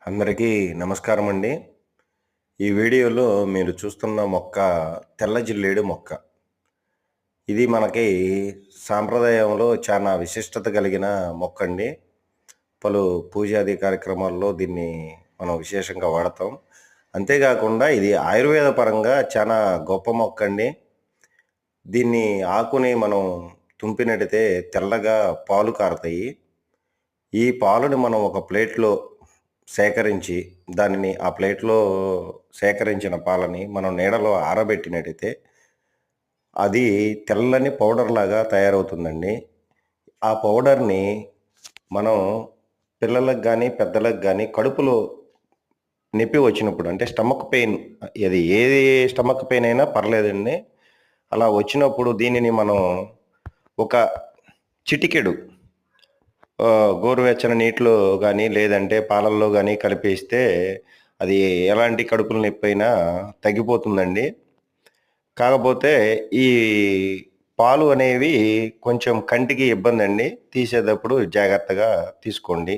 అందరికీ నమస్కారం అండి. ఈ వీడియోలో మీరు చూస్తున్న మొక్క తెల్ల జిల్లేడు మొక్క. ఇది మనకి సాంప్రదాయంలో చాలా విశిష్టత కలిగిన మొక్కండి. పలు పూజాది కార్యక్రమాల్లో దీన్ని మనం విశేషంగా వాడతాం. అంతేగాకుండా ఇది ఆయుర్వేద పరంగా చాలా గొప్ప మొక్కండి. దీన్ని ఆకుని మనం తుంపినట్టయితే తెల్లగా పాలు కారతాయి. ఈ పాలుని మనం ఒక ప్లేట్‌లో సేకరించి, దానిని ఆ ప్లేట్‌లో సేకరించిన పాలని మనం నీడలో ఆరబెట్టినట్టయితే, అది తెల్లని పౌడర్‌లాగా తయారవుతుందండి. ఆ పౌడర్‌ని మనం పిల్లలకు గానీ, పెద్దలకు గానీ కడుపులో నొప్పి వచ్చినప్పుడు అంటే స్టమక్ పెయిన్ ఏది స్టమక్ పెయిన్ అయినా పర్లేదండి. అలా వచ్చినప్పుడు దీనిని మనం ఒక చిటికెడు గోరువెచ్చని నీటిలో గానీ, లేదంటే పాలల్లో గానీ కలిపేస్తే అది ఎలాంటి కడుపుల నొప్పైనా తగ్గిపోతుందండి. కాకపోతే ఈ పాలు అనేవి కొంచెం కంటికి ఇబ్బందండి. తీసేటప్పుడు జాగ్రత్తగా తీసుకోండి.